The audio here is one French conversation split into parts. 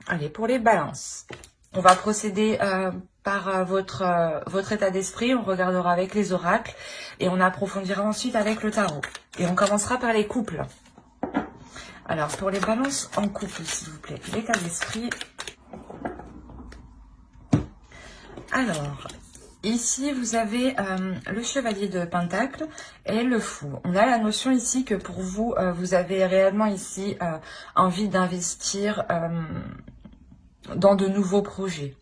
Allez, pour les balances, on va procéder par votre état d'esprit. On regardera avec les oracles et on approfondira ensuite avec le tarot. Et on commencera par les couples. Alors, pour les balances en couple, s'il vous plaît, l'état d'esprit. Alors, ici, vous avez le chevalier de Pentacle et le fou. On a la notion ici que pour vous, vous avez réellement ici envie d'investir dans de nouveaux projets.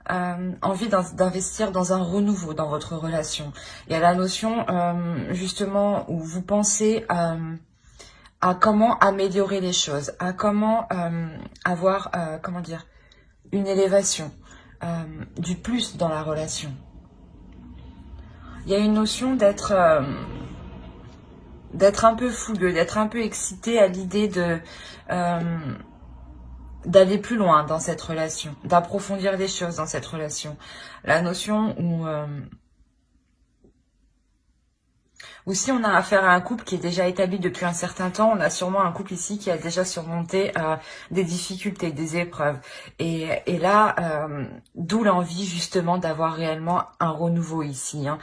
Envie d'investir dans un renouveau dans votre relation. Il y a la notion justement où vous pensez à comment améliorer les choses, à comment avoir, comment dire, une élévation, du plus dans la relation. Il y a une notion d'être un peu fougueux, d'être un peu excité à l'idée de d'aller plus loin dans cette relation, d'approfondir les choses dans cette relation. La notion où si on a affaire à un couple qui est déjà établi depuis un certain temps, on a sûrement un couple ici qui a déjà surmonté des difficultés, des épreuves. Et là, d'où l'envie justement d'avoir réellement un renouveau ici, hein,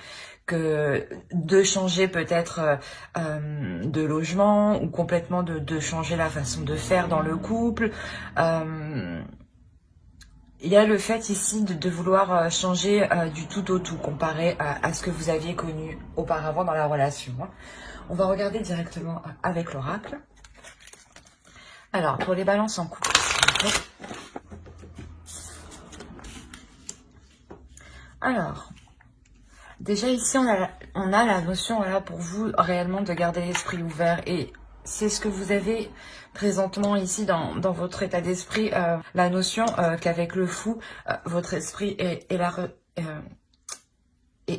que de changer peut-être de logement ou complètement de changer la façon de faire dans le couple. Il y a le fait ici de vouloir changer du tout au tout comparé à ce que vous aviez connu auparavant dans la relation. On va regarder directement avec l'oracle. Alors, pour les balances en couple, s'il vous plaît. Alors, déjà ici, on a la notion, voilà, pour vous, réellement de garder l'esprit ouvert. Et c'est ce que vous avez présentement ici dans votre état d'esprit, la notion qu'avec le fou, votre esprit est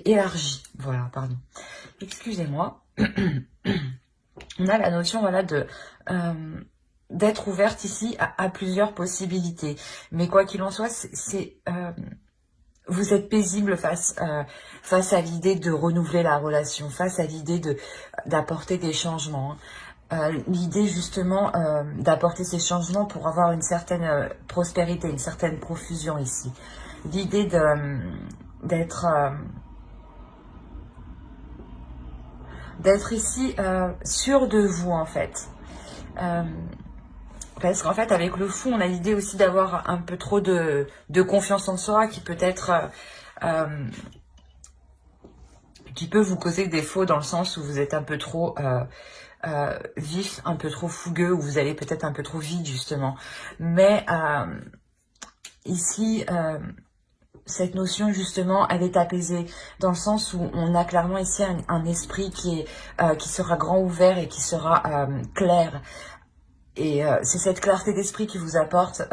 élargi. Voilà, pardon. Excusez-moi. On a la notion, voilà, d'être ouverte ici à plusieurs possibilités. Mais quoi qu'il en soit, vous êtes paisible face à l'idée de renouveler la relation, face à l'idée d'apporter des changements. L'idée justement d'apporter ces changements pour avoir une certaine prospérité, une certaine profusion ici. L'idée d'être ici sûr de vous en fait. Parce qu'en fait, avec le fou, on a l'idée aussi d'avoir un peu trop de confiance en soi qui peut être... qui peut vous causer des défauts dans le sens où vous êtes un peu trop vif, un peu trop fougueux, ou vous allez peut-être un peu trop vite justement. Mais ici, cette notion justement, elle est apaisée dans le sens où on a clairement ici un esprit qui sera grand ouvert et qui sera clair. Et c'est cette clarté d'esprit qui vous apporte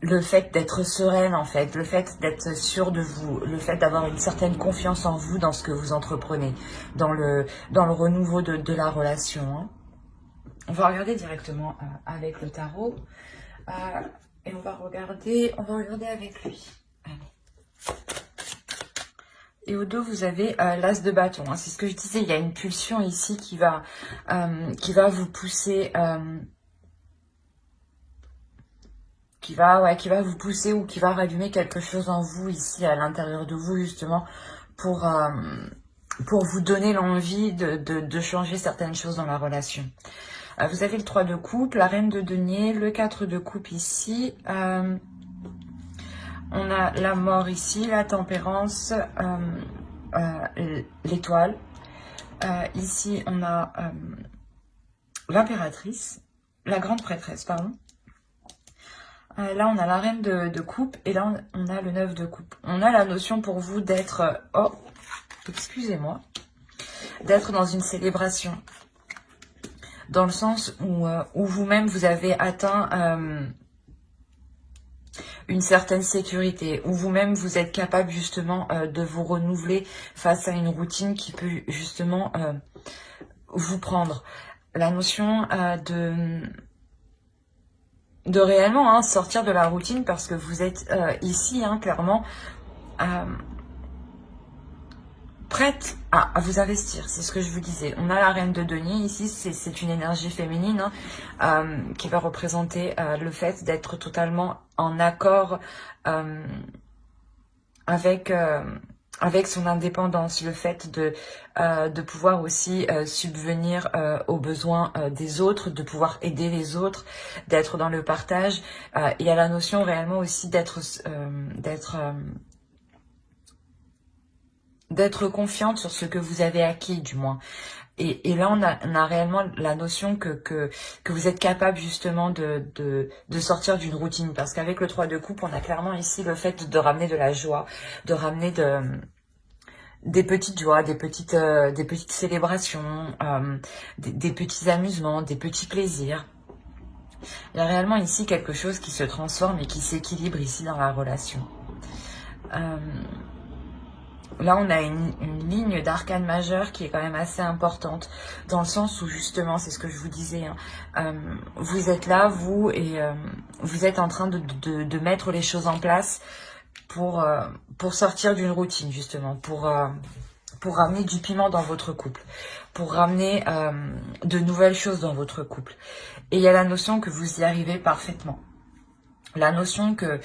le fait d'être sereine en fait, le fait d'être sûr de vous, le fait d'avoir une certaine confiance en vous dans ce que vous entreprenez, dans le renouveau de la relation. Hein. On va regarder directement avec le tarot et on va regarder avec lui. Allez. Et au dos, vous avez l'as de bâton. Hein. C'est ce que je disais, il y a une pulsion ici qui va vous pousser... qui va vous pousser ou qui va rallumer quelque chose en vous ici à l'intérieur de vous justement pour vous donner l'envie de changer certaines choses dans la relation. Vous avez le 3 de coupe, la reine de denier, le 4 de coupe ici, on a la mort ici, la tempérance, l'étoile, ici on a l'impératrice, la grande prêtresse, pardon. Là, on a la reine de coupe et là, on a le 9 de coupe. On a la notion pour vous d'être... oh, excusez-moi. D'être dans une célébration. Dans le sens où vous-même, vous avez atteint une certaine sécurité. Où vous-même, vous êtes capable justement de vous renouveler face à une routine qui peut justement vous prendre. La notion de réellement sortir de la routine parce que vous êtes ici clairement prête à vous investir, c'est ce que je vous disais. On a la reine de denier ici, c'est une énergie féminine qui va représenter le fait d'être totalement en accord avec son indépendance, le fait de pouvoir aussi subvenir aux besoins des autres, de pouvoir aider les autres, d'être dans le partage. Il y a la notion réellement aussi d'être confiante sur ce que vous avez acquis, du moins. Et là, on a réellement la notion que vous êtes capable justement de sortir d'une routine. Parce qu'avec le 3 de coupe, on a clairement ici le fait de ramener de la joie, de ramener des petites joies, des petites célébrations, des petits amusements, des petits plaisirs. Il y a réellement ici quelque chose qui se transforme et qui s'équilibre ici dans la relation. Là, on a une ligne d'arcane majeure qui est quand même assez importante, dans le sens où justement, c'est ce que je vous disais, vous êtes là, vous, et vous êtes en train de mettre les choses en place pour sortir d'une routine, justement, pour ramener du piment dans votre couple, pour ramener de nouvelles choses dans votre couple. Et il y a la notion que vous y arrivez parfaitement. La notion que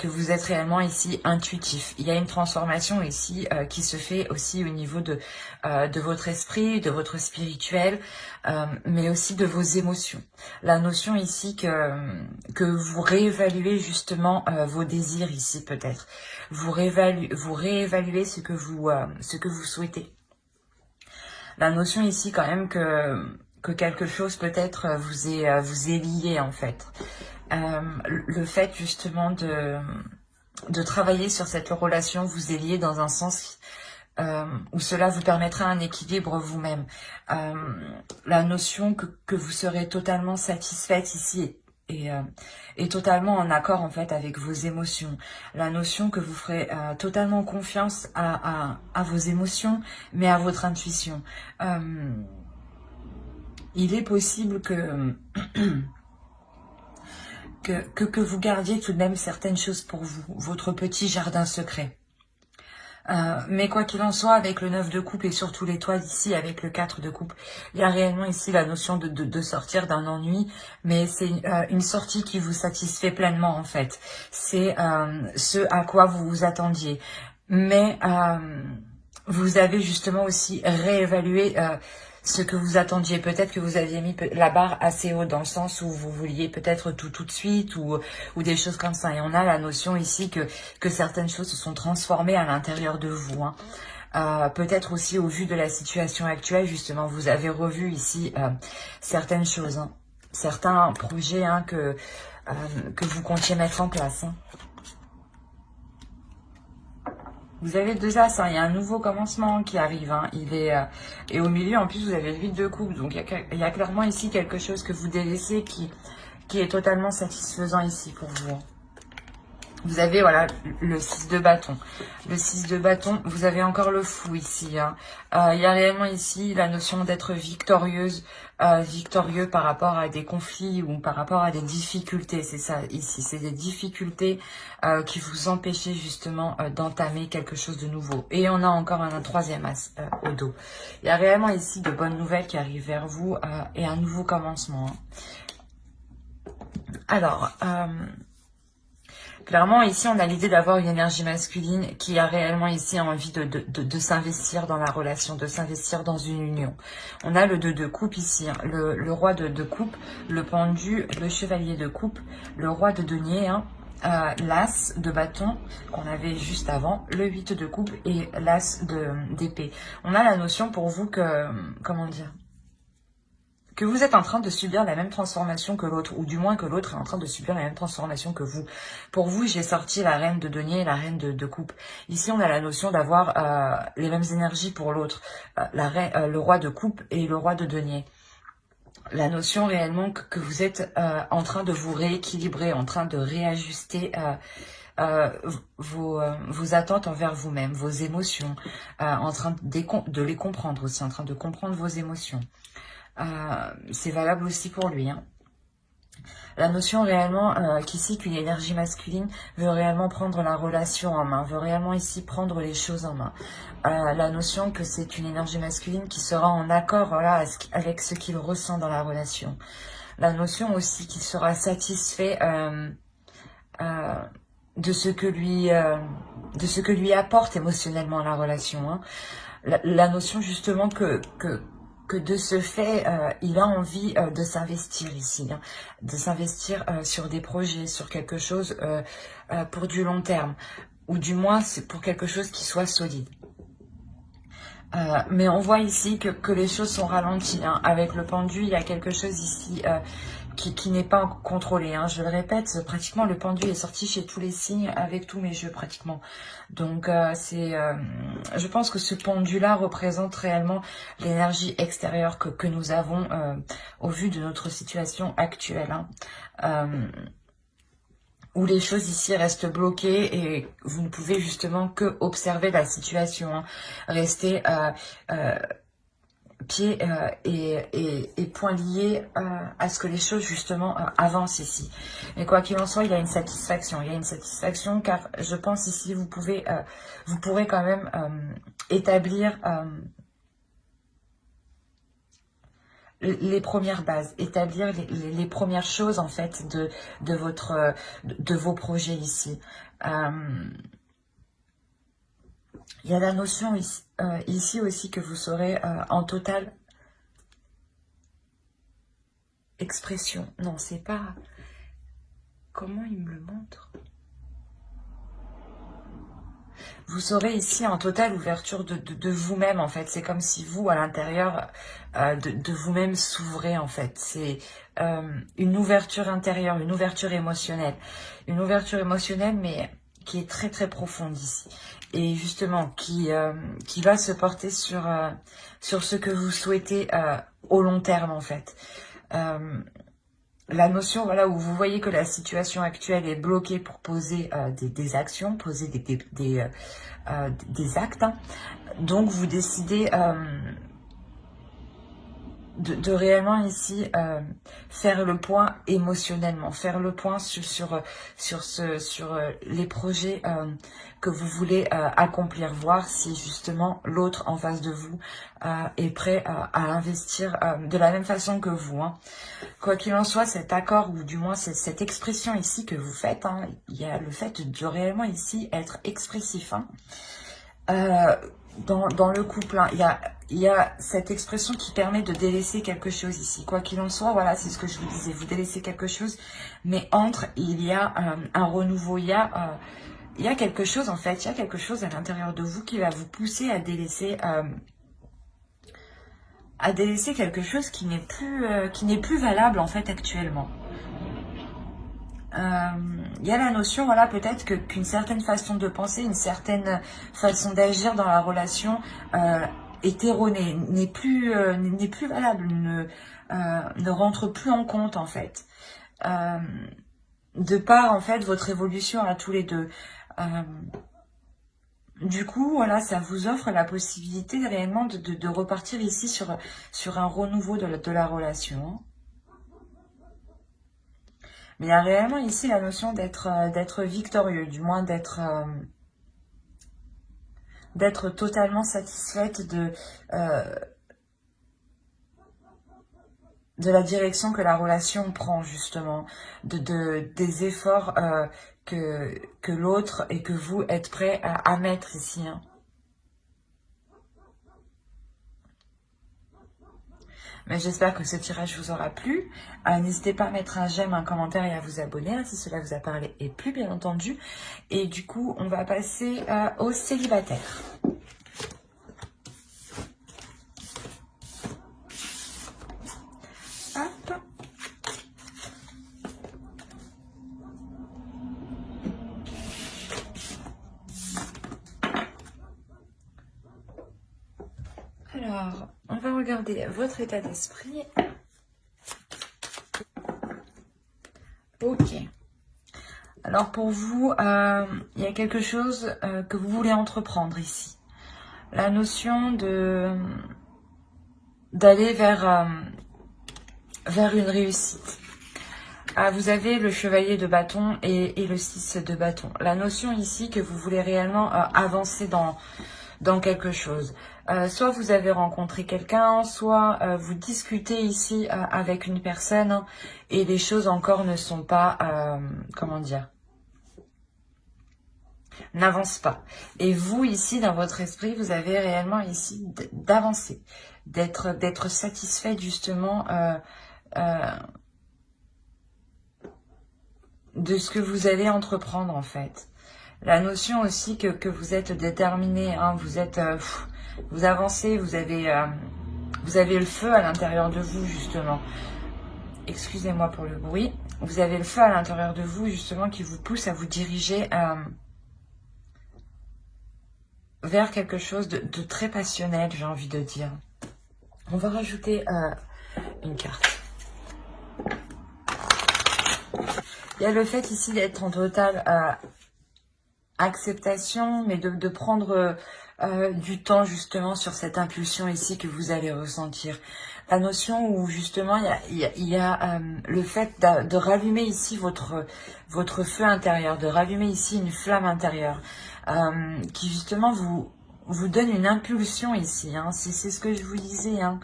vous êtes réellement ici intuitif. Il y a une transformation ici qui se fait aussi au niveau de votre esprit, de votre spirituel, mais aussi de vos émotions. La notion ici que vous réévaluez justement vos désirs ici peut-être. Vous réévaluez ce que vous souhaitez. La notion ici quand même que quelque chose peut-être vous est lié en fait. Le fait justement de travailler sur cette relation vous est lié dans un sens où cela vous permettra un équilibre vous-même. La notion que vous serez totalement satisfaite ici et totalement en accord en fait avec vos émotions. La notion que vous ferez totalement confiance à vos émotions, mais à votre intuition. Il est possible que vous gardiez tout de même certaines choses pour vous, votre petit jardin secret. Mais quoi qu'il en soit, avec le 9 de coupe et surtout l'étoile ici, avec le 4 de coupe, il y a réellement ici la notion de sortir d'un ennui, mais c'est une sortie qui vous satisfait pleinement en fait. C'est ce à quoi vous vous attendiez. Mais vous avez justement aussi réévalué ce que vous attendiez. Peut-être que vous aviez mis la barre assez haut dans le sens où vous vouliez peut-être tout de suite ou des choses comme ça. Et on a la notion ici que certaines choses se sont transformées à l'intérieur de vous. Peut-être aussi au vu de la situation actuelle, justement, vous avez revu ici certaines choses, certains projets que vous comptiez mettre en place. Vous avez 2 As, il y a un nouveau commencement qui arrive, et au milieu, en plus, vous avez le 8 de coupe, donc il y a clairement ici quelque chose que vous délaissez qui est totalement satisfaisant ici pour vous. Vous avez, voilà, le 6 de bâton. Le 6 de bâton, vous avez encore le fou ici. Il y a réellement ici la notion d'être victorieuse, victorieux par rapport à des conflits ou par rapport à des difficultés. C'est ça ici, c'est des difficultés qui vous empêchaient justement d'entamer quelque chose de nouveau. Et on a encore un 3e As au dos. Il y a réellement ici de bonnes nouvelles qui arrivent vers vous et un nouveau commencement. Alors... clairement, ici, on a l'idée d'avoir une énergie masculine qui a réellement ici envie de s'investir dans la relation, de s'investir dans une union. On a le 2 de coupe ici, le roi de coupe, le pendu, le chevalier de coupe, le roi de denier, l'as de bâton qu'on avait juste avant, le 8 de coupe et l'as d'épée. On a la notion pour vous que, comment dire, que vous êtes en train de subir la même transformation que l'autre, ou du moins que l'autre est en train de subir la même transformation que vous. Pour vous, j'ai sorti la reine de denier et la reine de coupe. Ici, on a la notion d'avoir les mêmes énergies pour l'autre, le roi de coupe et le roi de denier. La notion réellement que vous êtes en train de vous rééquilibrer, en train de réajuster vos attentes envers vous-même, vos émotions, en train de les comprendre aussi, en train de comprendre vos émotions. C'est valable aussi pour lui. La notion réellement qu'ici, qu'une énergie masculine veut réellement prendre la relation en main, veut réellement ici prendre les choses en main. La notion que c'est une énergie masculine qui sera en accord voilà, avec ce qu'il ressent dans la relation. La notion aussi qu'il sera satisfait de ce que lui apporte émotionnellement la relation. Hein. La notion justement que de ce fait, il a envie de s'investir ici, hein, de s'investir sur des projets, sur quelque chose pour du long terme, ou du moins c'est pour quelque chose qui soit solide. Mais on voit ici que les choses sont ralenties. Hein. Avec le pendu, il y a quelque chose ici qui n'est pas contrôlé. Hein. Je le répète, pratiquement le pendu est sorti chez tous les signes avec tous mes jeux pratiquement. Donc je pense que ce pendu-là représente réellement l'énergie extérieure que nous avons au vu de notre situation actuelle. Hein. Où les choses ici restent bloquées et vous ne pouvez justement que observer la situation, hein. Rester pieds et poings liés à ce que les choses justement avancent ici. Mais quoi qu'il en soit, il y a une satisfaction. Il y a une satisfaction car je pense ici vous pourrez quand même établir les premières bases, établir les premières choses en fait de vos projets ici. Il y a la notion ici aussi que vous serez en totale expression. Non, c'est pas... Comment il me le montre? Vous serez ici en totale ouverture de vous-même, en fait. C'est comme si vous, à l'intérieur de vous-même, s'ouvrez, en fait. C'est une ouverture intérieure, une ouverture émotionnelle. Une ouverture émotionnelle, mais qui est très, très profonde ici. Et justement, qui va se porter sur ce que vous souhaitez au long terme, en fait. La notion, voilà, où vous voyez que la situation actuelle est bloquée pour poser des actions, poser des actes. Hein. Donc, vous décidez de réellement ici faire le point émotionnellement, faire le point sur les projets que vous voulez accomplir, voir si justement l'autre en face de vous est prêt à investir de la même façon que vous. Hein. Quoi qu'il en soit, cet accord, ou du moins cette expression ici que vous faites, hein, il y a le fait de réellement ici être expressif. Hein. Dans le couple, hein, il y a cette expression qui permet de délaisser quelque chose ici. Quoi qu'il en soit, voilà, c'est ce que je vous disais, vous délaissez quelque chose, mais il y a un renouveau, il y a quelque chose en fait, il y a quelque chose à l'intérieur de vous qui va vous pousser à délaisser quelque chose qui n'est plus valable en fait actuellement. Il y a la notion, voilà, peut-être qu'une certaine façon de penser, une certaine façon d'agir dans la relation est erronée, n'est plus valable, ne rentre plus en compte en fait. De par en fait votre évolution à tous les deux. Du coup, voilà, ça vous offre la possibilité réellement de repartir ici sur un renouveau de la relation. Mais il y a réellement ici la notion d'être victorieux, du moins d'être totalement satisfaite de la direction que la relation prend, justement, des efforts que l'autre et que vous êtes prêts à mettre ici. Hein. Mais j'espère que ce tirage vous aura plu. N'hésitez pas à mettre un j'aime, un commentaire et à vous abonner hein, si cela vous a parlé et plu, bien entendu. Et du coup, on va passer aux célibataires. Hop. Alors, on va regarder votre état d'esprit. Ok. Alors pour vous, il y a quelque chose que vous voulez entreprendre ici. La notion d'aller vers une réussite. Ah, vous avez le chevalier de bâton et le 6 de bâton. La notion ici que vous voulez réellement avancer dans quelque chose. Soit vous avez rencontré quelqu'un, soit vous discutez ici avec une personne hein, et les choses encore ne sont pas, comment dire, n'avancent pas. Et vous ici, dans votre esprit, vous avez réellement ici d'avancer, d'être satisfait justement de ce que vous allez entreprendre en fait. La notion aussi que vous êtes déterminé, hein, vous êtes, vous avancez, vous avez le feu à l'intérieur de vous justement. Excusez-moi pour le bruit. Vous avez le feu à l'intérieur de vous justement qui vous pousse à vous diriger vers quelque chose de très passionnel, j'ai envie de dire. On va rajouter une carte. Il y a le fait ici d'être en totale acceptation, mais de prendre du temps justement sur cette impulsion ici que vous allez ressentir. La notion où justement il y a le fait de rallumer ici votre feu intérieur, de rallumer ici une flamme intérieure qui justement vous donne une impulsion ici. Hein. C'est ce que je vous disais. Hein.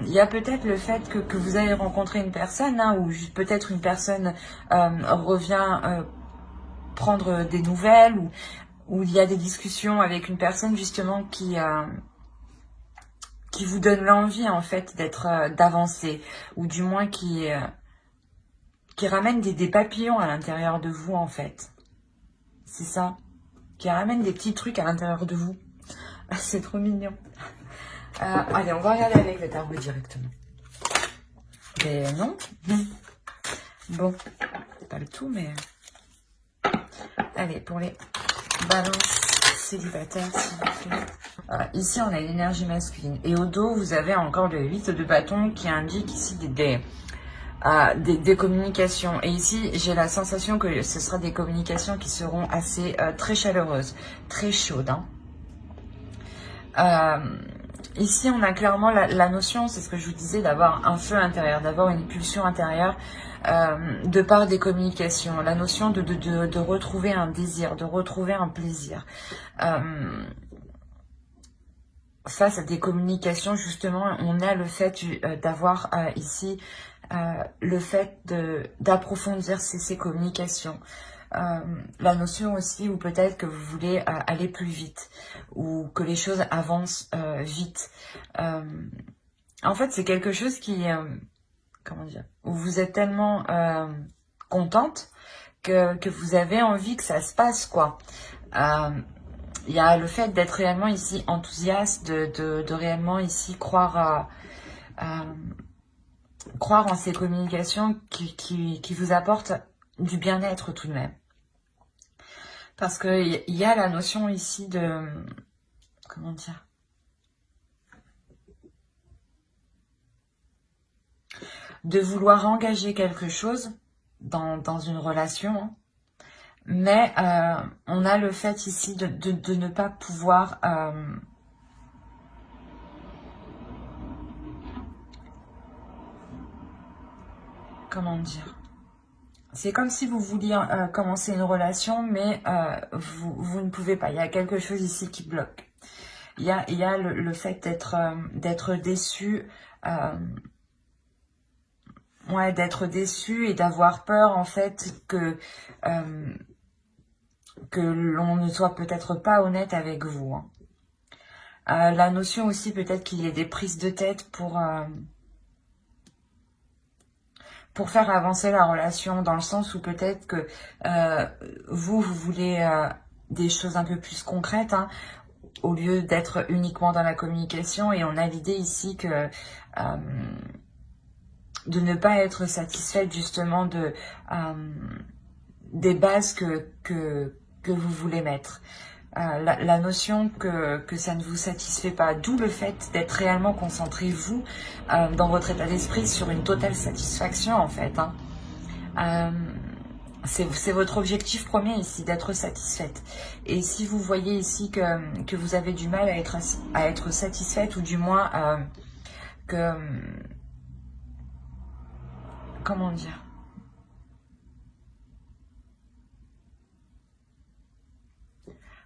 Il y a peut-être le fait que vous allez rencontrer une personne hein, ou peut-être une personne revient prendre des nouvelles ou il y a des discussions avec une personne justement qui vous donne l'envie en fait d'avancer ou du moins qui ramène des papillons à l'intérieur de vous en fait. C'est ça. Qui ramène des petits trucs à l'intérieur de vous. C'est trop mignon. Allez, on va regarder avec le tarot directement. Mais non. Bon, c'est pas le tout, mais... Allez, pour les balances célibataires, s'il vous plaît. Ici, on a l'énergie masculine. Et au dos, vous avez encore le 8 de bâton qui indique ici des communications. Et ici, j'ai la sensation que ce sera des communications qui seront assez très chaleureuses, très chaudes. Hein. Ici, on a clairement la notion, c'est ce que je vous disais, d'avoir un feu intérieur, d'avoir une pulsion intérieure de par des communications. La notion de retrouver un désir, de retrouver un plaisir. Face à des communications, justement, on a le fait d'avoir ici le fait d'approfondir ces communications. La notion aussi où peut-être que vous voulez aller plus vite ou que les choses avancent vite. En fait, c'est quelque chose qui, comment dire, où vous êtes tellement contente que vous avez envie que ça se passe, quoi. Il y a le fait d'être réellement ici enthousiaste, de réellement ici croire en ces communications qui vous apportent du bien-être tout de même. Parce qu'il y a la notion ici de... Comment dire? De vouloir engager quelque chose dans une relation. Hein. Mais on a le fait ici de ne pas pouvoir... comment dire? C'est comme si vous vouliez commencer une relation, mais vous ne pouvez pas. Il y a quelque chose ici qui bloque. Il y a le fait d'être déçu, ouais, d'être déçu et d'avoir peur en fait que l'on ne soit peut-être pas honnête avec vous. Hein. La notion aussi peut-être qu'il y ait des prises de tête pour faire avancer la relation, dans le sens où peut-être que vous voulez des choses un peu plus concrètes, hein, au lieu d'être uniquement dans la communication. Et on a l'idée ici que de ne pas être satisfaite justement des bases que vous voulez mettre. La notion que ça ne vous satisfait pas, d'où le fait d'être réellement concentré, vous, dans votre état d'esprit, sur une totale satisfaction, en fait. Hein. C'est votre objectif premier ici, d'être satisfaite. Et si vous voyez ici que vous avez du mal à être satisfaite, ou du moins que... comment dire ?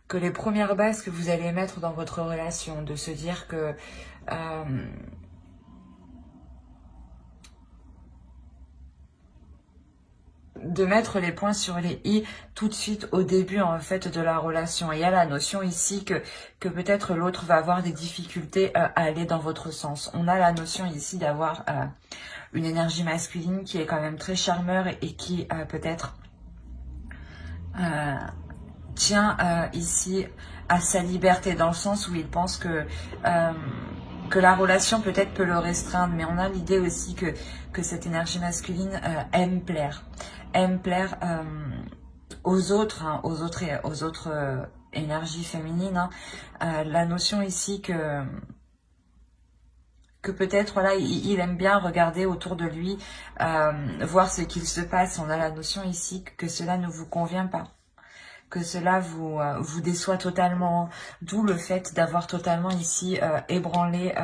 que les premières bases que vous allez mettre dans votre relation, de se dire que de mettre les points sur les i tout de suite au début en fait de la relation. Et il y a la notion ici que peut-être l'autre va avoir des difficultés à aller dans votre sens. On a la notion ici d'avoir une énergie masculine qui est quand même très charmeur et qui peut-être tient ici à sa liberté, dans le sens où il pense que la relation peut-être peut le restreindre, mais on a l'idée aussi que cette énergie masculine aime plaire aux autres, hein, aux autres énergies féminines. Hein. La notion ici que peut-être, voilà, il aime bien regarder autour de lui, voir ce qu'il se passe. On a la notion ici que cela ne vous convient pas, que cela vous déçoit totalement, d'où le fait d'avoir totalement ici ébranlé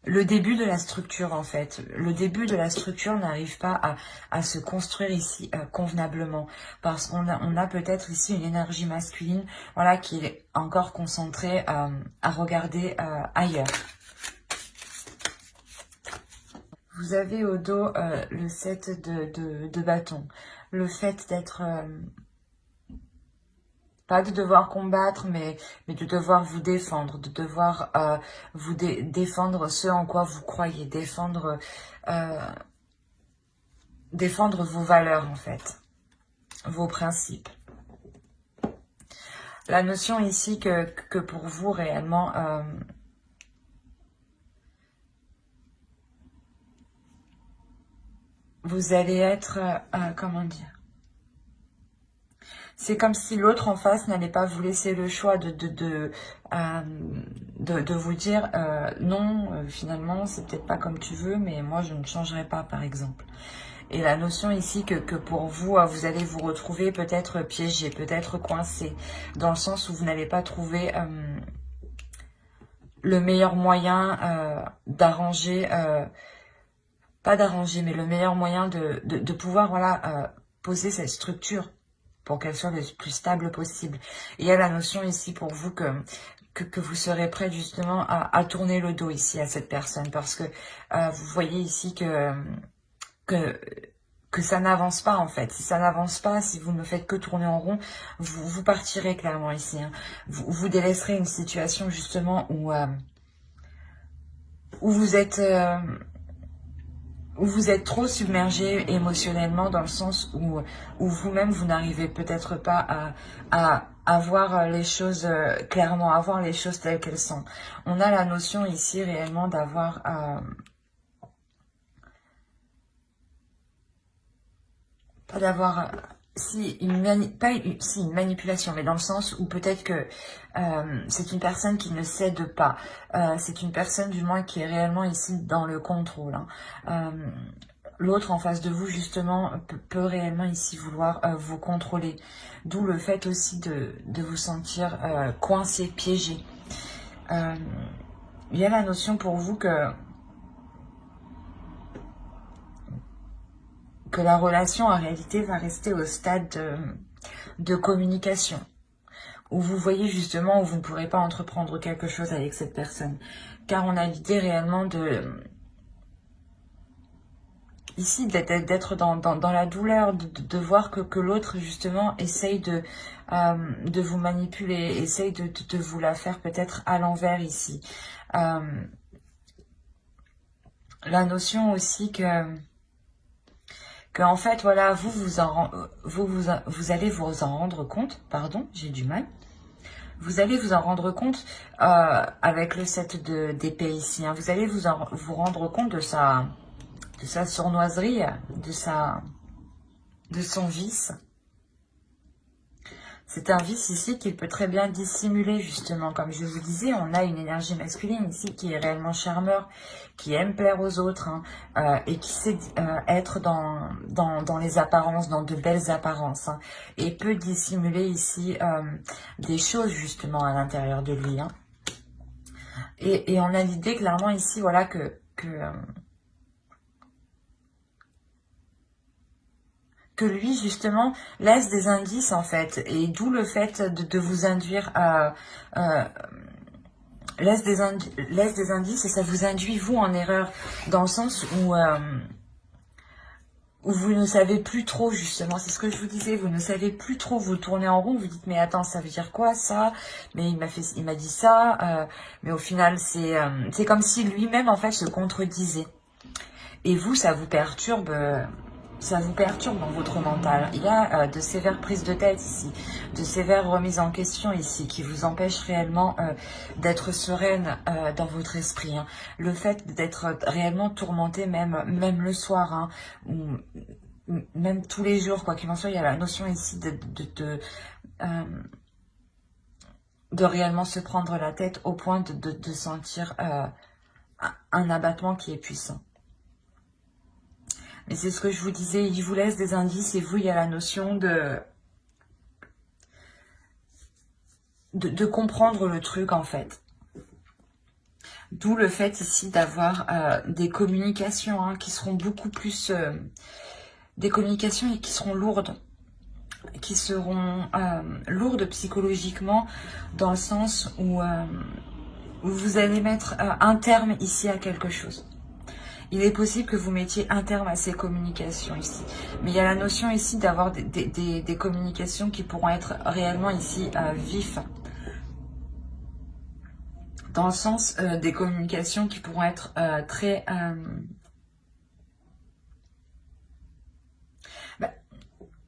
le début de la structure en fait. Le début de la structure n'arrive pas à se construire ici convenablement, parce qu'on a peut-être ici une énergie masculine, voilà, qui est encore concentrée à regarder ailleurs. Vous avez au dos le 7 de bâton, le fait d'être... pas de devoir combattre, mais de devoir vous défendre, de devoir vous défendre ce en quoi vous croyez, défendre vos valeurs en fait, vos principes. La notion ici que pour vous réellement, vous allez être, comment dire, c'est comme si l'autre en face n'allait pas vous laisser le choix de vous dire non, finalement, c'est peut-être pas comme tu veux, mais moi, je ne changerai pas, par exemple. Et la notion ici que pour vous, vous allez vous retrouver peut-être piégé, peut-être coincé, dans le sens où vous n'allez pas trouver le meilleur moyen d'arranger, pas d'arranger, mais le meilleur moyen de pouvoir, voilà, poser cette structure pour qu'elle soit le plus stable possible. Et il y a la notion ici pour vous que vous serez prêt justement à tourner le dos ici à cette personne, parce que vous voyez ici que ça n'avance pas en fait. Si ça n'avance pas, si vous ne faites que tourner en rond, vous partirez clairement ici. Hein. Vous délaisserez une situation justement où vous êtes... où vous êtes trop submergé émotionnellement, dans le sens où vous-même, vous n'arrivez peut-être pas à voir les choses clairement, à voir les choses telles qu'elles sont. On a la notion ici réellement d'avoir... pas d'avoir... si une manipulation, mais dans le sens où peut-être que c'est une personne qui ne cède pas. C'est une personne du moins qui est réellement ici dans le contrôle. Hein. L'autre en face de vous, justement, peut réellement ici vouloir vous contrôler. D'où le fait aussi de vous sentir coincé, piégé. Il y a la notion pour vous que la relation en réalité va rester au stade de communication, où vous voyez justement où vous ne pourrez pas entreprendre quelque chose avec cette personne, car on a l'idée réellement ici d'être dans la douleur, de voir que l'autre justement essaye de vous manipuler, essaye de vous la faire peut-être à l'envers ici. La notion aussi que en fait, voilà, vous allez vous en rendre compte, pardon, j'ai du mal. Vous allez vous en rendre compte avec le 7 d'épée ici. Hein, vous allez vous rendre compte de sa sournoiserie, de son vice. C'est un vice ici qu'il peut très bien dissimuler, justement. Comme je vous disais, on a une énergie masculine ici qui est réellement charmeur, qui aime plaire aux autres, hein, et qui sait être dans les apparences, dans de belles apparences, hein, et peut dissimuler ici des choses, justement, à l'intérieur de lui. Hein. Et on a l'idée clairement ici, voilà, que que lui, justement, laisse des indices, en fait. Et d'où le fait de vous induire à... laisse des indices et ça vous induit, vous, en erreur. Dans le sens où vous ne savez plus trop, justement, c'est ce que je vous disais, vous ne savez plus trop, vous tournez en rond, vous dites, mais attends, ça veut dire quoi, ça? Mais il m'a dit ça, mais au final, c'est comme si lui-même, en fait, se contredisait. Et vous, ça vous perturbe dans votre mental. Il y a de sévères prises de tête ici, de sévères remises en question ici, qui vous empêchent réellement d'être sereine dans votre esprit. Hein. Le fait d'être réellement tourmenté, même le soir, hein, ou même tous les jours, quoi qu'il en soit, il y a la notion ici de réellement se prendre la tête au point de sentir un abattement qui est puissant. Et c'est ce que je vous disais, il vous laisse des indices et vous, il y a la notion de comprendre le truc en fait. D'où le fait ici d'avoir des communications hein, qui seront beaucoup plus... des communications et qui seront lourdes. Qui seront lourdes psychologiquement dans le sens où vous allez mettre un terme ici à quelque chose. Il est possible que vous mettiez un terme à ces communications ici. Mais il y a la notion ici d'avoir des communications qui pourront être réellement ici vives. Dans le sens des communications qui pourront être très...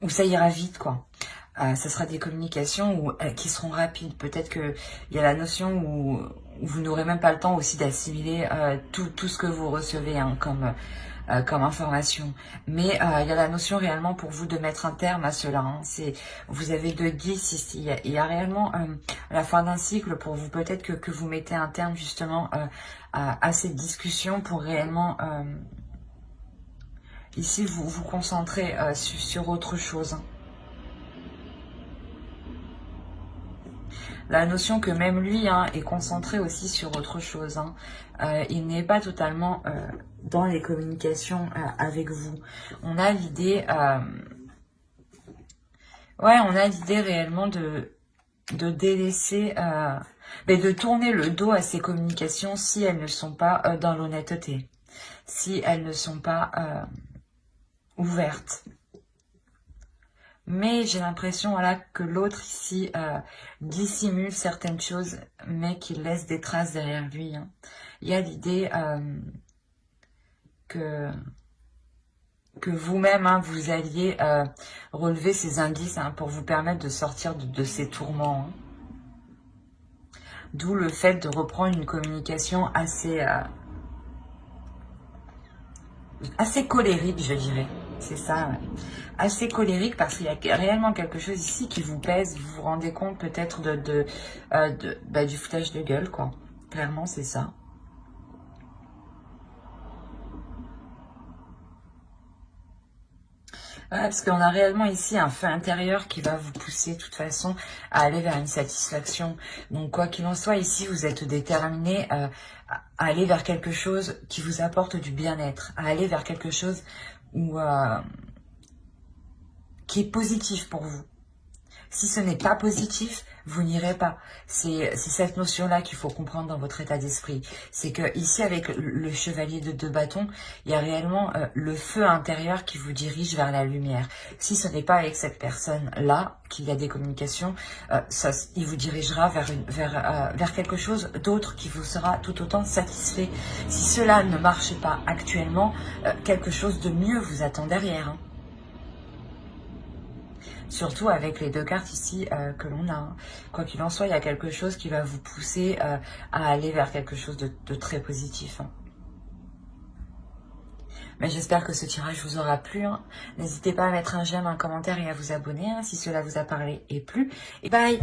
où ça ira vite, quoi. Ça sera des communications qui seront rapides. Peut-être qu'il y a la notion où vous n'aurez même pas le temps aussi d'assimiler tout ce que vous recevez hein, comme information. Mais il y a la notion réellement pour vous de mettre un terme à cela. Hein. Vous avez 10 ici. Il y a réellement à la fin d'un cycle pour vous peut-être que vous mettez un terme justement à cette discussion pour réellement... ici, vous vous concentrez sur autre chose. La notion que même lui hein, est concentré aussi sur autre chose. Hein. Il n'est pas totalement dans les communications avec vous. On a l'idée... ouais, on a l'idée réellement de délaisser... mais de tourner le dos à ces communications si elles ne sont pas dans l'honnêteté. Si elles ne sont pas ouvertes. Mais j'ai l'impression voilà, que l'autre ici dissimule certaines choses, mais qu'il laisse des traces derrière lui. Hein. Il y a l'idée que vous-même, hein, vous alliez relever ces indices hein, pour vous permettre de sortir de ces tourments. Hein. D'où le fait de reprendre une communication assez colérique, je dirais. C'est ça, ouais. Assez colérique parce qu'il y a réellement quelque chose ici qui vous pèse. Vous vous rendez compte peut-être du foutage de gueule, quoi. Clairement, c'est ça. Ouais, parce qu'on a réellement ici un feu intérieur qui va vous pousser de toute façon à aller vers une satisfaction. Donc quoi qu'il en soit, ici vous êtes déterminé à aller vers quelque chose qui vous apporte du bien-être, à aller vers quelque chose qui est positif pour vous. Si ce n'est pas positif, vous n'irez pas. C'est cette notion-là qu'il faut comprendre dans votre état d'esprit. C'est que ici, avec le chevalier de 2 bâtons, il y a réellement le feu intérieur qui vous dirige vers la lumière. Si ce n'est pas avec cette personne-là qu'il y a des communications, il vous dirigera vers quelque chose d'autre qui vous sera tout autant satisfait. Si cela ne marche pas actuellement, quelque chose de mieux vous attend derrière. Hein. Surtout avec les 2 cartes ici que l'on a. Hein. Quoi qu'il en soit, il y a quelque chose qui va vous pousser à aller vers quelque chose de très positif. Hein. Mais j'espère que ce tirage vous aura plu. Hein. N'hésitez pas à mettre un j'aime, un commentaire et à vous abonner hein, si cela vous a parlé et plu. Et bye!